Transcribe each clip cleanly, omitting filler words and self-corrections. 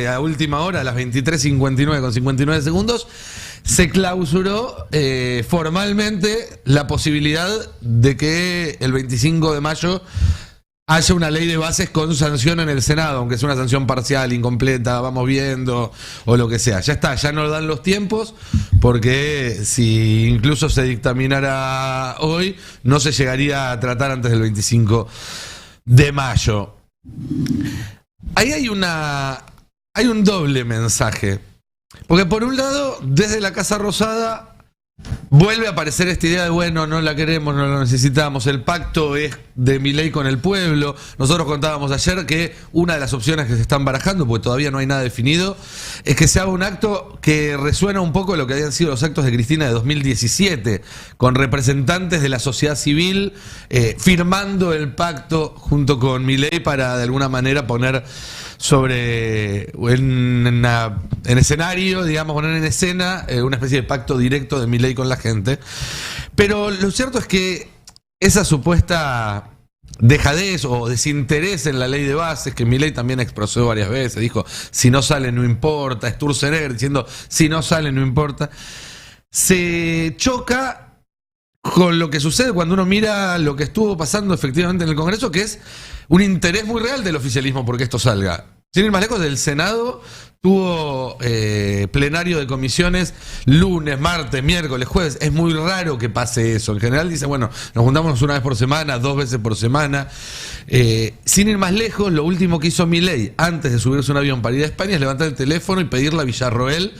a última hora, a las 23:59 con 59 segundos, se clausuró formalmente la posibilidad de que el 25 de mayo haya una ley de bases con sanción en el Senado, aunque sea una sanción parcial, incompleta, vamos viendo, o lo que sea. Ya está, ya no dan los tiempos, porque si incluso se dictaminara hoy, no se llegaría a tratar antes del 25 de mayo. Ahí hay un doble mensaje. Porque por un lado, desde la Casa Rosada vuelve a aparecer esta idea de, bueno, no la queremos, no la necesitamos, el pacto es de Milei con el pueblo. Nosotros contábamos ayer que una de las opciones que se están barajando, porque todavía no hay nada definido, es que se haga un acto que resuena un poco lo que habían sido los actos de Cristina de 2017, con representantes de la sociedad civil firmando el pacto junto con Milei para de alguna manera poner en escenario, digamos, poner en escena una especie de pacto directo de Milei con la gente. Pero lo cierto es que esa supuesta dejadez o desinterés en la ley de bases, que Milei también expresó varias veces, dijo, si no sale no importa, Sturzenegger diciendo, si no sale no importa, se choca con lo que sucede cuando uno mira lo que estuvo pasando efectivamente en el Congreso, que es un interés muy real del oficialismo porque esto salga. Sin ir más lejos, del Senado tuvo plenario de comisiones lunes, martes, miércoles, jueves. Es muy raro que pase eso. En general dice, bueno, nos juntamos una vez por semana, 2 veces por semana. Sin ir más lejos, lo último que hizo Milei antes de subirse a un avión para ir a España es levantar el teléfono y pedirle a Villarroel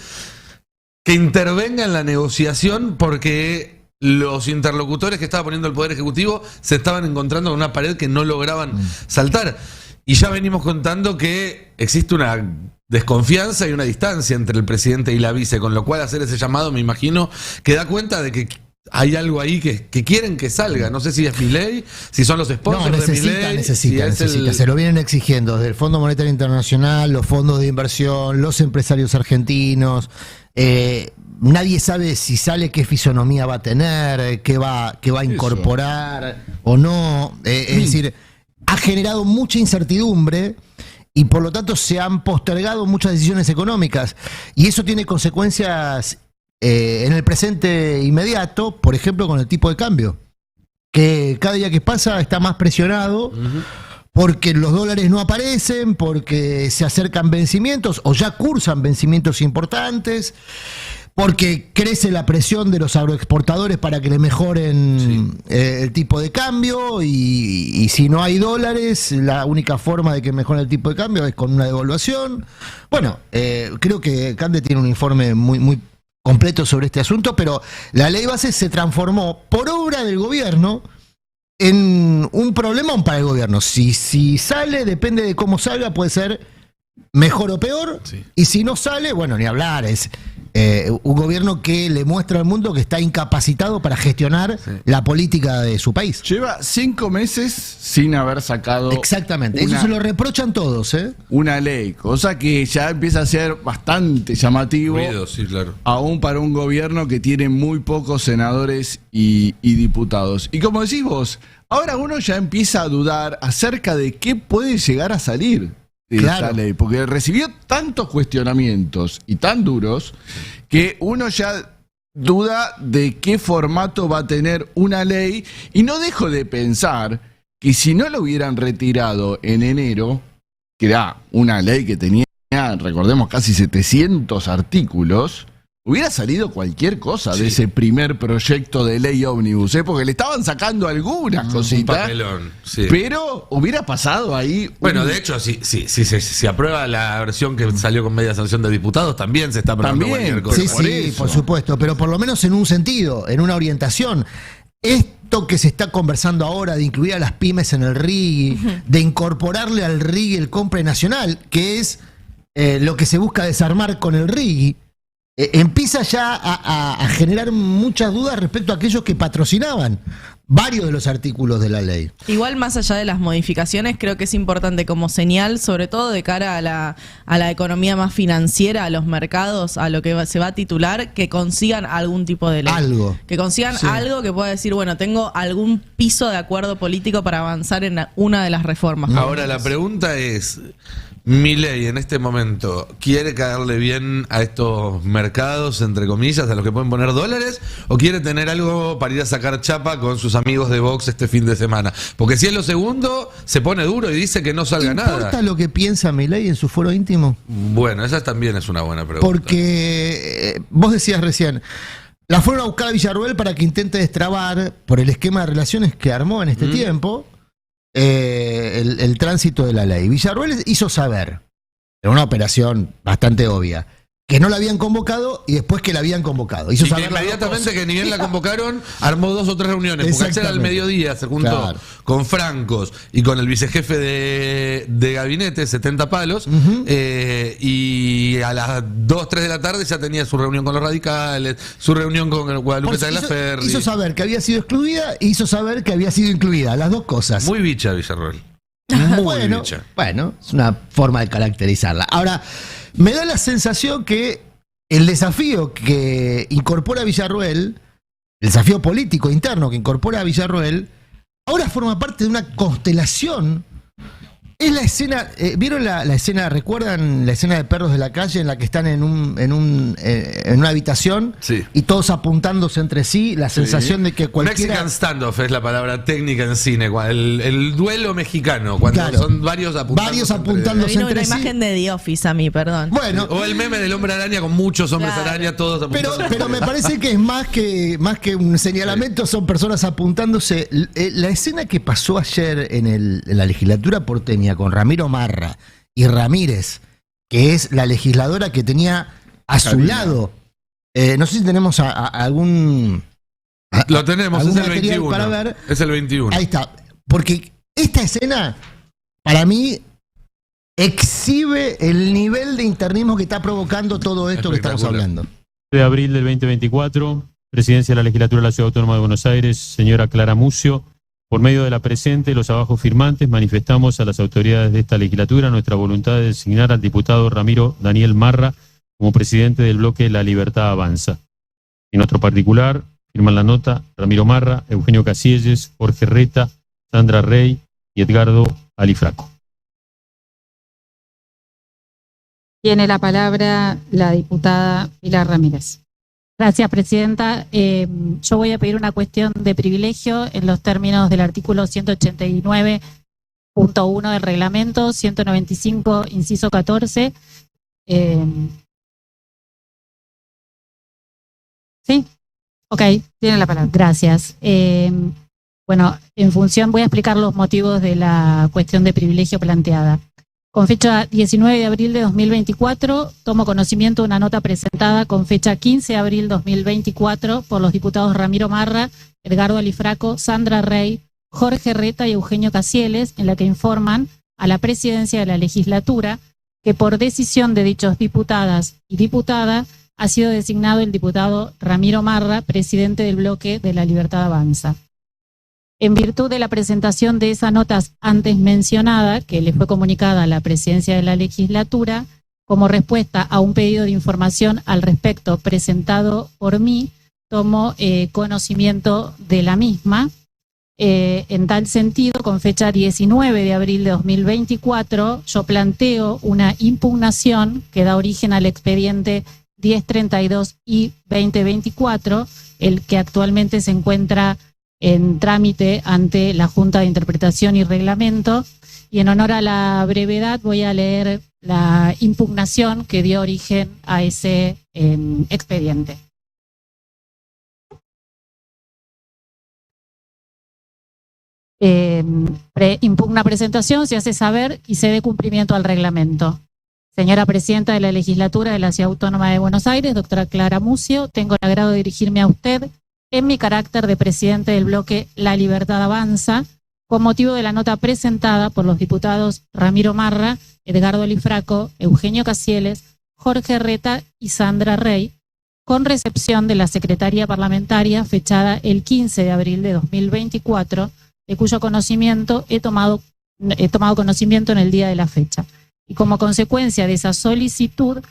que intervenga en la negociación, porque los interlocutores que estaba poniendo el Poder Ejecutivo se estaban encontrando con una pared que no lograban saltar. Y ya venimos contando que existe una desconfianza y una distancia entre el presidente y la vice, con lo cual hacer ese llamado, me imagino, que da cuenta de que hay algo ahí que quieren que salga. No sé si es Milei, si son los sponsors de Milei. Necesita. Se lo vienen exigiendo desde el Fondo Monetario Internacional, los fondos de inversión, los empresarios argentinos. Nadie sabe si sale, qué fisonomía va a tener, qué va a incorporar o no. Es decir, ha generado mucha incertidumbre y por lo tanto se han postergado muchas decisiones económicas. Y eso tiene consecuencias en el presente inmediato, por ejemplo, con el tipo de cambio, que cada día que pasa está más presionado. Porque los dólares no aparecen, porque se acercan vencimientos o ya cursan vencimientos importantes, porque crece la presión de los agroexportadores para que le mejoren el tipo de cambio y si no hay dólares, la única forma de que mejore el tipo de cambio es con una devaluación. Bueno, creo que Cande tiene un informe muy completo sobre este asunto, pero la ley base se transformó por obra del gobierno en un problemón para el gobierno. Si sale, depende de cómo salga, puede ser mejor o peor, y si no sale, bueno, ni hablar, es un gobierno que le muestra al mundo que está incapacitado para gestionar la política de su país. Lleva 5 meses sin haber sacado. Exactamente, eso se lo reprochan todos, una ley, cosa que ya empieza a ser bastante llamativo, claro, aún para un gobierno que tiene muy pocos senadores y diputados. Y como decís vos, ahora uno ya empieza a dudar acerca de qué puede llegar a salir de esta ley, porque recibió tantos cuestionamientos y tan duros que uno ya duda de qué formato va a tener una ley, y no dejo de pensar que si no lo hubieran retirado en enero, que era una ley que tenía, recordemos, casi 700 artículos, hubiera salido cualquier cosa de ese primer proyecto de ley ómnibus, porque le estaban sacando algunas cositas, un papelón, pero hubiera pasado ahí. Bueno, de hecho, si se aprueba la versión que salió con media sanción de diputados, también se está aprobando cualquier cosa. Sí, por supuesto, pero por lo menos en un sentido, en una orientación. Esto que se está conversando ahora de incluir a las pymes en el RIGI, de incorporarle al RIGI el compre nacional, que es lo que se busca desarmar con el RIGI, empieza ya a generar muchas dudas respecto a aquellos que patrocinaban varios de los artículos de la ley. Igual, más allá de las modificaciones, creo que es importante como señal, sobre todo de cara a la economía más financiera, a los mercados, a lo que se va a titular, que consigan algún tipo de ley. Que consigan algo que pueda decir, bueno, tengo algún piso de acuerdo político para avanzar en una de las reformas. Ahora, la pregunta es, Milei en este momento quiere caerle bien a estos mercados, entre comillas, a los que pueden poner dólares, o quiere tener algo para ir a sacar chapa con sus amigos de Vox este fin de semana? Porque si es lo segundo, se pone duro y dice que no salga nada. ¿Importa lo que piensa Milei en su foro íntimo? Bueno, esa también es una buena pregunta. Porque vos decías recién, la fueron a buscar a Villarroel para que intente destrabar, por el esquema de relaciones que armó en este tiempo, el tránsito de la ley. Villarroel hizo saber, en una operación bastante obvia, que no la habían convocado y después que la habían convocado. Hizo y saber que inmediatamente que ni bien la convocaron, armó 2 o 3 reuniones. Porque ayer al mediodía se juntó con Francos y con el vicejefe de gabinete, 70 palos, y a las 2, 3 de la tarde ya tenía su reunión con los radicales, su reunión con el Guadalupe Tagliaferri. Hizo saber que había sido excluida e hizo saber que había sido incluida, las dos cosas. Muy bicha Villarroel. Muy bicha. Bueno, es una forma de caracterizarla. Ahora, me da la sensación que el desafío que incorpora Villarroel, el desafío político interno que incorpora a Villarroel, ahora forma parte de una constelación. Es la escena, ¿vieron la escena, recuerdan la escena de Perros de la Calle en la que están en una habitación y todos apuntándose entre sí? La sensación de que cualquiera... Mexican standoff es la palabra técnica en cine, el duelo mexicano, cuando son varios apuntándose entre una imagen de The Office a mí, perdón. Bueno, o el meme del hombre araña con muchos hombres araña, todos apuntándose. Pero me parece que es más que un señalamiento, son personas apuntándose. La escena que pasó ayer en la legislatura porteña con Ramiro Marra y Ramírez, que es la legisladora que tenía a su lado. No sé si tenemos algún... Lo tenemos, es el 21. Para ver. Es el 21. Ahí está. Porque esta escena, para mí, exhibe el nivel de internismo que está provocando todo esto que estamos hablando. De abril del 2024, Presidencia de la Legislatura de la Ciudad Autónoma de Buenos Aires, señora Clara Mucio. Por medio de la presente, los abajo firmantes, manifestamos a las autoridades de esta legislatura nuestra voluntad de designar al diputado Ramiro Daniel Marra como presidente del bloque La Libertad Avanza. En otro particular, firman la nota Ramiro Marra, Eugenio Casielles, Jorge Reta, Sandra Rey y Edgardo Alifraco. Tiene la palabra la diputada Pilar Ramírez. Gracias, presidenta. Yo voy a pedir una cuestión de privilegio en los términos del artículo 189.1 del reglamento, 195, inciso 14. ¿Sí? Ok, tiene la palabra. Gracias. Bueno, en función, voy a explicar los motivos de la cuestión de privilegio planteada. Con fecha 19 de abril de 2024, tomo conocimiento de una nota presentada con fecha 15 de abril de 2024 por los diputados Ramiro Marra, Edgardo Alifraco, Sandra Rey, Jorge Reta y Eugenio Casielles, en la que informan a la presidencia de la legislatura que por decisión de dichos diputadas y diputada ha sido designado el diputado Ramiro Marra, presidente del bloque de La Libertad Avanza. En virtud de la presentación de esa nota antes mencionada, que le fue comunicada a la presidencia de la legislatura, como respuesta a un pedido de información al respecto presentado por mí, tomo conocimiento de la misma. En tal sentido, con fecha 19 de abril de 2024, yo planteo una impugnación que da origen al expediente 1032 y 2024, el que actualmente se encuentra en trámite ante la Junta de Interpretación y Reglamento, y en honor a la brevedad voy a leer la impugnación que dio origen a ese expediente. Impugna presentación, se hace saber y se dé cumplimiento al reglamento. Señora Presidenta de la Legislatura de la Ciudad Autónoma de Buenos Aires, doctora Clara Mucio, tengo el agrado de dirigirme a usted en mi carácter de presidente del bloque La Libertad Avanza, con motivo de la nota presentada por los diputados Ramiro Marra, Edgardo Alifraco, Eugenio Casielles, Jorge Reta y Sandra Rey, con recepción de la Secretaría Parlamentaria fechada el 15 de abril de 2024, de cuyo conocimiento he tomado conocimiento en el día de la fecha. Y como consecuencia de esa solicitud,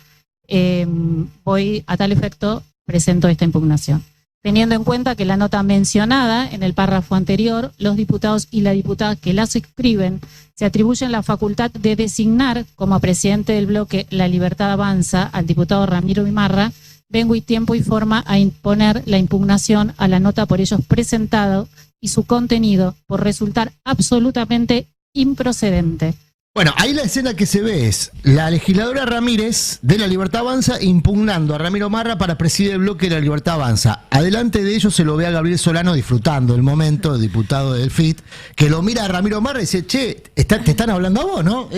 voy a tal efecto, presento esta impugnación. teniendo en cuenta que la nota mencionada en el párrafo anterior, los diputados y la diputada que la suscriben se atribuyen la facultad de designar como presidente del bloque La Libertad Avanza al diputado Ramiro Imarra, vengo y tiempo y forma a imponer la impugnación a la nota por ellos presentado y su contenido por resultar absolutamente improcedente. Bueno, ahí la escena que se ve es la legisladora Ramírez de La Libertad Avanza impugnando a Ramiro Marra para presidir el bloque de La Libertad Avanza. Adelante de ellos se lo ve a Gabriel Solano disfrutando el momento, el diputado del FIT, que lo mira a Ramiro Marra y dice, che, te están hablando a vos, ¿no?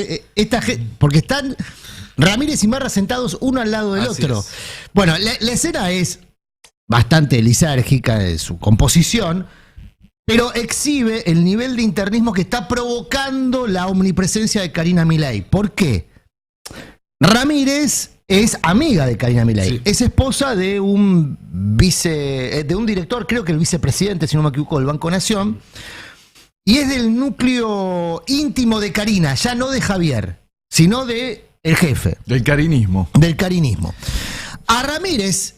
Porque están Ramírez y Marra sentados uno al lado del Así otro. es. Bueno, la escena es bastante lisérgica de su composición, pero exhibe el nivel de internismo que está provocando la omnipresencia de Karina Milei. ¿Por qué? Ramírez es amiga de Karina Milei. Sí. Es esposa de un director, creo que el vicepresidente, si no me equivoco, del Banco Nación. Y es del núcleo íntimo de Karina, ya no de Javier, sino de el jefe. Del carinismo. Del carinismo. A Ramírez,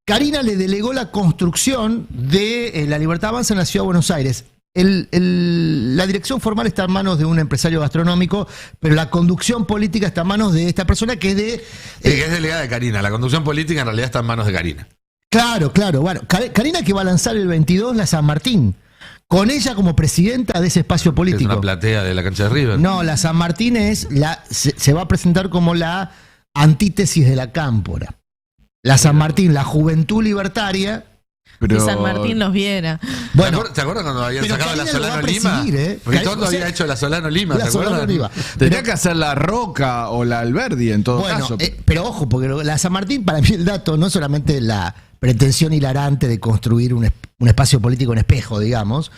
Karina le delegó la construcción de La Libertad Avanza en la Ciudad de Buenos Aires. La dirección formal está en manos de un empresario gastronómico, pero la conducción política está en manos de esta persona que es de... Que es delegada de Karina. La conducción política en realidad está en manos de Karina. Claro. Bueno, Karina que va a lanzar el 22 la San Martín, con ella como presidenta de ese espacio Es político. una platea de la cancha de River. No, la San Martín se va a presentar como la antítesis de la Cámpora. La San Martín, la juventud libertaria. Pero... Si San Martín los viera. Bueno, ¿Te acuerdas cuando habían pero sacado la Karina lo va a Solano Lima? presidir, Ritondo o sea, había hecho la Solano Lima, la ¿te Solano acuerdas? Lima. Tenía que hacer la Roca o la Alberdi en todo Bueno, caso. pero ojo, porque la San Martín, para mí el dato no es solamente la pretensión hilarante de construir un espacio político en espejo, digamos,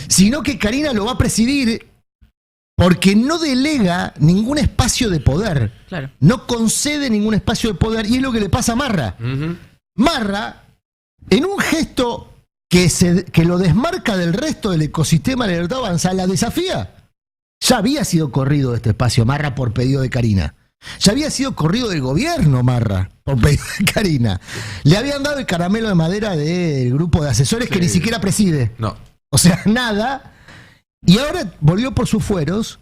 sino que Karina lo va a presidir porque no delega ningún espacio de poder, Claro. no concede ningún espacio de poder, y es lo que le pasa a Marra. Ujú. Marra, en un gesto que lo desmarca del resto del ecosistema de La Libertad Avanza, la desafía. Ya había sido corrido de este espacio Marra por pedido de Karina. Ya había sido corrido del gobierno Marra por pedido de Karina. Le habían dado el caramelo de madera del grupo de asesores que Sí. ni siquiera preside. No. O sea, nada. Y ahora volvió por sus fueros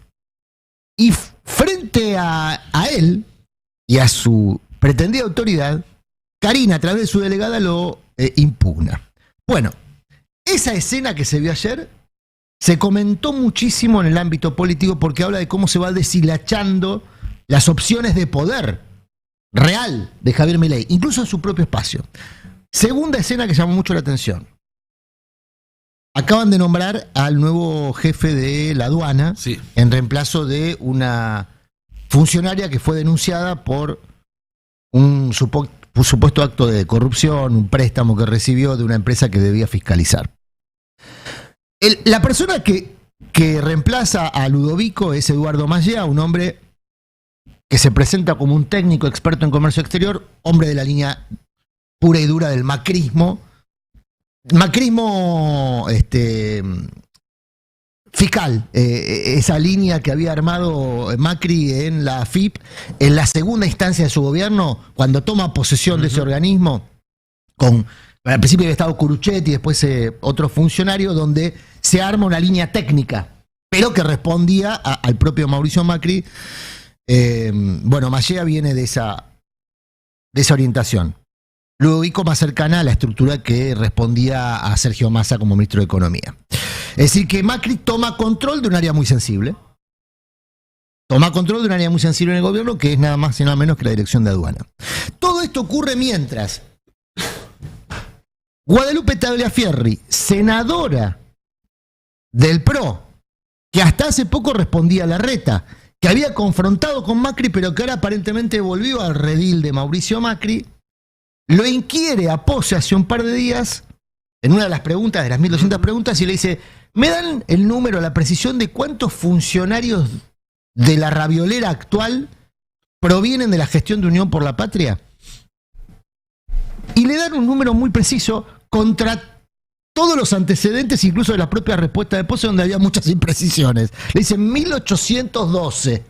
y frente a él y a su pretendida autoridad, Karina, a través de su delegada, lo impugna. Bueno, esa escena que se vio ayer se comentó muchísimo en el ámbito político porque habla de cómo se va deshilachando las opciones de poder real de Javier Milei, incluso en su propio espacio. Segunda escena que llamó mucho la atención. Acaban de nombrar al nuevo jefe de la aduana Sí. en reemplazo de una funcionaria que fue denunciada por un supuesto acto de corrupción, un préstamo que recibió de una empresa que debía fiscalizar. La persona que reemplaza a Ludovico es Eduardo Mallea, un hombre que se presenta como un técnico experto en comercio exterior, hombre de la línea pura y dura del macrismo. Macrismo fiscal, esa línea que había armado Macri en la AFIP, en la segunda instancia de su gobierno, cuando toma posesión de ese organismo, al principio había estado Curuchetti y después otro funcionario, donde se arma una línea técnica, pero que respondía al propio Mauricio Macri. Bueno, Mallea viene de esa orientación. Ludovico más cercana a la estructura que respondía a Sergio Massa como ministro de Economía. Es decir, que Macri toma control de un área muy sensible. Toma control de un área muy sensible en el gobierno, que es nada más y nada menos que la dirección de aduana. Todo esto ocurre mientras Guadalupe Tagliaferri, senadora del PRO, que hasta hace poco respondía a Larreta, que había confrontado con Macri, pero que ahora aparentemente volvió al redil de Mauricio Macri, lo inquiere a Pose hace un par de días, en una de las preguntas, de las 1200 preguntas, y le dice, ¿me dan el número, la precisión de cuántos funcionarios de la raviolera actual provienen de la gestión de Unión por la Patria? Y le dan un número muy preciso contra todos los antecedentes, incluso de la propia respuesta de Pose, donde había muchas imprecisiones. Le dicen 1812.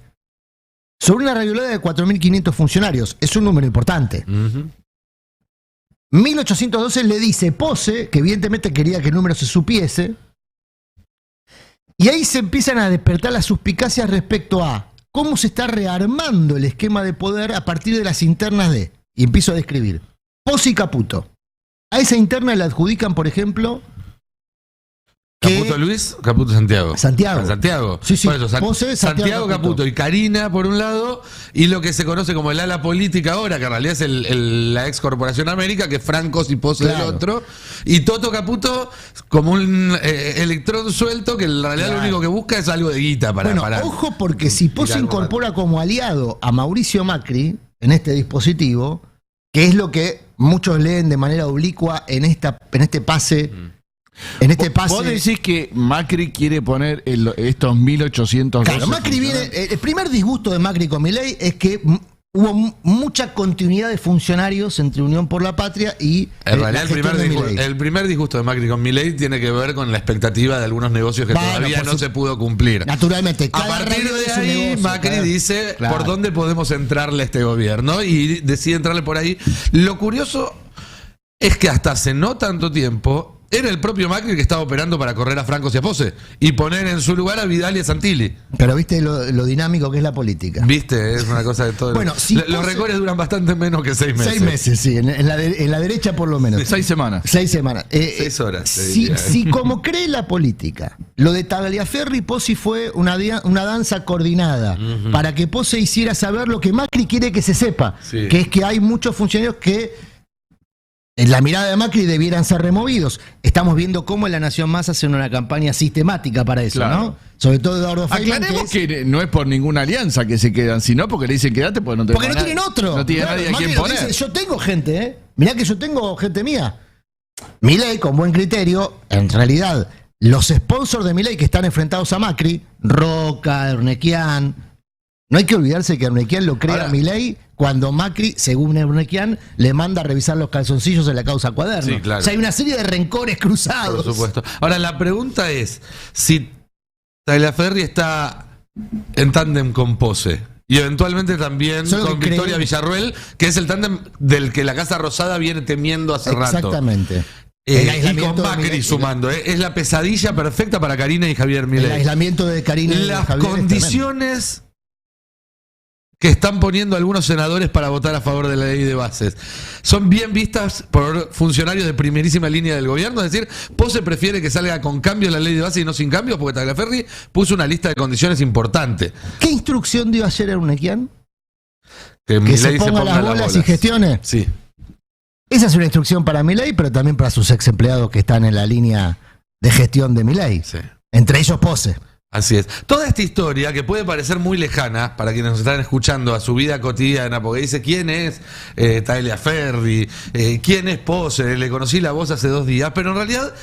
Sobre una raviolera de 4.500 funcionarios. Es un número importante. Ujú. 1812 le dice Pose, que evidentemente quería que el número se supiese, y ahí se empiezan a despertar las suspicacias respecto a cómo se está rearmando el esquema de poder a partir de las internas de, y empiezo a describir, Pose y Caputo. A esa interna le adjudican, por ejemplo, Caputo Luis, Caputo Santiago. Santiago. Sí, sí. Por eso, Pose, Santiago Caputo y Karina por un lado, y lo que se conoce como el ala política ahora, que en realidad es la ex Corporación América, que es Francos y Pose del otro, y Toto Caputo como un electrón suelto que en realidad lo único que busca es algo de guita para... Ojo, porque si Pose incorpora como aliado a Mauricio Macri en este dispositivo, que es lo que muchos leen de manera oblicua en este pase... Vos decís que Macri quiere poner estos 1800. Claro, Macri viene. El primer disgusto de Macri con Milei es que hubo mucha continuidad de funcionarios entre Unión por la Patria y. En realidad, el primer disgusto de Macri con Milei tiene que ver con la expectativa de algunos negocios que todavía no se pudo cumplir. Naturalmente, a partir de ahí, negocio, Macri dice por dónde podemos entrarle a este gobierno y decide entrarle por ahí. Lo curioso es que hasta hace no tanto tiempo. Era el propio Macri que estaba operando para correr a Francos y a Pose y poner en su lugar a Vidal y a Santilli. Pero viste lo dinámico que es la política. Viste, es una cosa de todo. Bueno, los recores duran bastante menos que 6 meses. 6 meses, sí, en la derecha por lo menos. 6 semanas. 6 semanas. 6 horas. Si como cree la política, lo de Tagliaferri y Pose fue una danza coordinada para que Pose hiciera saber lo que Macri quiere que se sepa, que es que hay muchos funcionarios que en la mirada de Macri debieran ser removidos. Estamos viendo cómo en La Nación Más hacen una campaña sistemática para eso, ¿no? Sobre todo Eduardo Feynman. Aclaremos que no es por ninguna alianza que se quedan, sino porque le dicen quédate porque no tienen otro. No tiene nadie a quien poner. Dice, yo tengo gente, Mirá que yo tengo gente mía. Milei, con buen criterio, en realidad, los sponsors de Milei que están enfrentados a Macri, Roca, Ernequian, no hay que olvidarse que Ernequian lo crea Milei cuando Macri, según Ernequian, le manda a revisar los calzoncillos en la causa Cuaderno. Sí, claro. O sea, hay una serie de rencores cruzados. Por supuesto. Ahora, la pregunta es, si Tagliaferri está en tándem con Pose y eventualmente también con Victoria Villarruel, que es el tándem del que la Casa Rosada viene temiendo hace rato. Exactamente. Y con Macri sumando. Es la pesadilla perfecta para Karina y Javier Milei. El aislamiento de Karina y las Javier condiciones que están poniendo algunos senadores para votar a favor de la ley de bases son bien vistas por funcionarios de primerísima línea del gobierno. Es decir, Pose prefiere que salga con cambios la ley de bases y no sin cambios, porque Tagliaferri puso una lista de condiciones importante. ¿Qué instrucción dio ayer Ernequian? Que Milei se ponga las bolas y gestione. Sí. Esa es una instrucción para Milei, pero también para sus ex empleados que están en la línea de gestión de Milei. Sí. Entre ellos Pose. Así es. Toda esta historia, que puede parecer muy lejana para quienes nos están escuchando a su vida cotidiana, porque dice, ¿quién es Tagliaferri? ¿Quién es Pose? Le conocí la voz hace 2 días, pero en realidad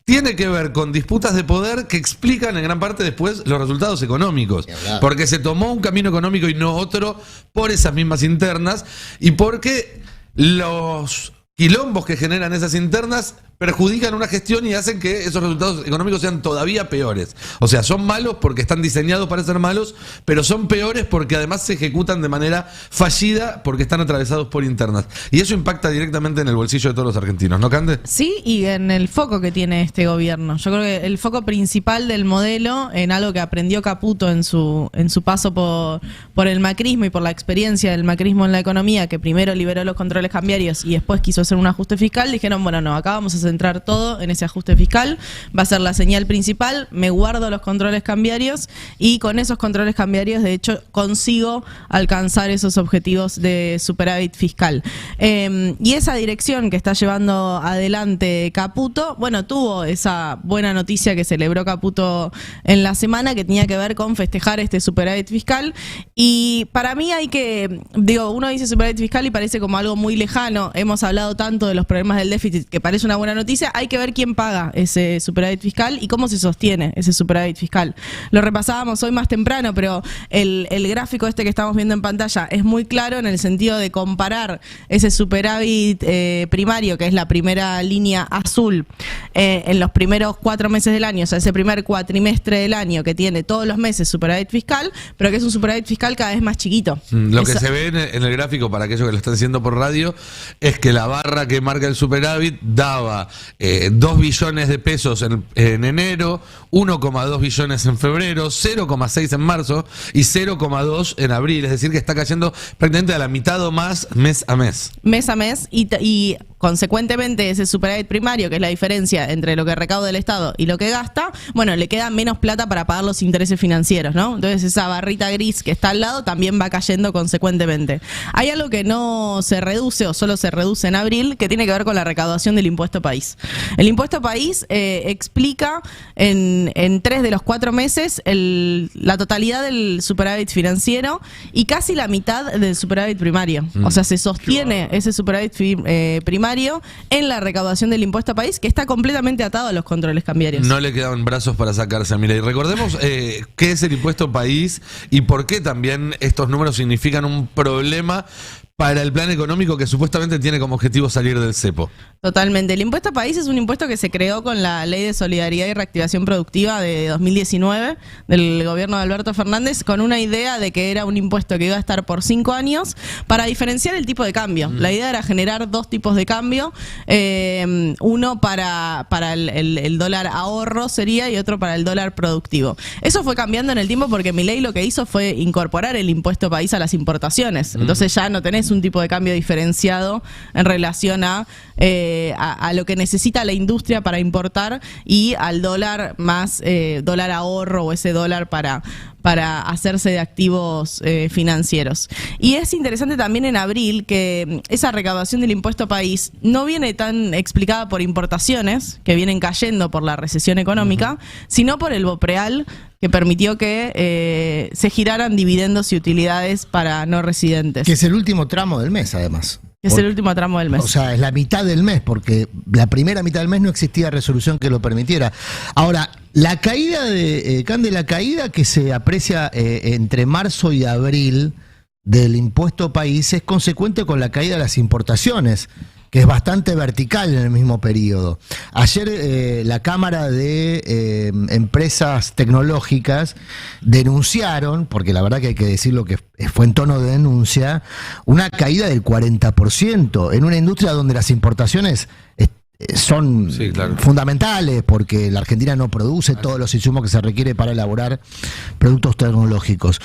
tiene que ver con disputas de poder que explican en gran parte después los resultados económicos. Porque se tomó un camino económico y no otro por esas mismas internas y porque los quilombos que generan esas internas perjudican una gestión y hacen que esos resultados económicos sean todavía peores. O sea, son malos porque están diseñados para ser malos, pero son peores porque además se ejecutan de manera fallida porque están atravesados por internas. Y eso impacta directamente en el bolsillo de todos los argentinos, ¿no, Cande? Sí, y en el foco que tiene este gobierno. Yo creo que el foco principal del modelo, en algo que aprendió Caputo en su paso por el macrismo y por la experiencia del macrismo en la economía, que primero liberó los controles cambiarios y después quiso hacer un ajuste fiscal, dijeron, bueno, no, acá vamos a centrar todo en ese ajuste fiscal, va a ser la señal principal, me guardo los controles cambiarios y con esos controles cambiarios de hecho consigo alcanzar esos objetivos de superávit fiscal. Y esa dirección que está llevando adelante Caputo, bueno, tuvo esa buena noticia que celebró Caputo en la semana que tenía que ver con festejar este superávit fiscal y para mí hay que, uno dice superávit fiscal y parece como algo muy lejano, hemos hablado tanto de los problemas del déficit que parece una buena noticia, hay que ver quién paga ese superávit fiscal y cómo se sostiene ese superávit fiscal. Lo repasábamos hoy más temprano, pero el gráfico este que estamos viendo en pantalla es muy claro en el sentido de comparar ese superávit primario, que es la primera línea azul, en los primeros 4 meses del año, o sea, ese primer cuatrimestre del año que tiene todos los meses superávit fiscal, pero que es un superávit fiscal cada vez más chiquito. Lo que se ve en el gráfico, para aquellos que lo están haciendo por radio, es que la barra que marca el superávit daba 2 billones de pesos en enero, 1,2 billones en febrero, 0,6 en marzo y 0,2 en abril. Es decir, que está cayendo prácticamente a la mitad o más mes a mes. Mes a mes y consecuentemente ese superávit primario, que es la diferencia entre lo que recauda el Estado y lo que gasta, bueno, le queda menos plata para pagar los intereses financieros, ¿no? Entonces esa barrita gris que está al lado también va cayendo consecuentemente. Hay algo que no se reduce o solo se reduce en abril, que tiene que ver con la recaudación del impuesto país. El impuesto país explica en 3 de los 4 meses la totalidad del superávit financiero y casi la mitad del superávit primario. O sea, se sostiene ese superávit primario en la recaudación del impuesto país, que está completamente atado a los controles cambiarios. No le quedaban brazos para sacarse a Milei. Recordemos qué es el impuesto país y por qué también estos números significan un problema para el plan económico que supuestamente tiene como objetivo salir del cepo. Totalmente. El impuesto país es un impuesto que se creó con la Ley de Solidaridad y Reactivación Productiva de 2019 del gobierno de Alberto Fernández, con una idea de que era un impuesto que iba a estar por 5 años para diferenciar el tipo de cambio. La idea era generar 2 tipos de cambio, uno para el dólar ahorro sería y otro para el dólar productivo. Eso fue cambiando en el tiempo porque Milei lo que hizo fue incorporar el impuesto país a las importaciones. Entonces ya no tenés un tipo de cambio diferenciado en relación a lo que necesita la industria para importar y al dólar más dólar ahorro o ese dólar para hacerse de activos financieros. Y es interesante también en abril que esa recaudación del impuesto país no viene tan explicada por importaciones, que vienen cayendo por la recesión económica, sino por el BOPREAL, que permitió que se giraran dividendos y utilidades para no residentes. Que es el último tramo del mes, además. Es el último tramo del mes. O sea, es la mitad del mes, porque la primera mitad del mes no existía resolución que lo permitiera. Ahora, la caída la caída que se aprecia entre marzo y abril del impuesto país es consecuente con la caída de las importaciones, que es bastante vertical en el mismo periodo. Ayer la Cámara de Empresas Tecnológicas denunciaron, porque la verdad que hay que decirlo que fue en tono de denuncia, una caída del 40% en una industria donde las importaciones son fundamentales, porque la Argentina no produce todos los insumos que se requiere para elaborar productos tecnológicos.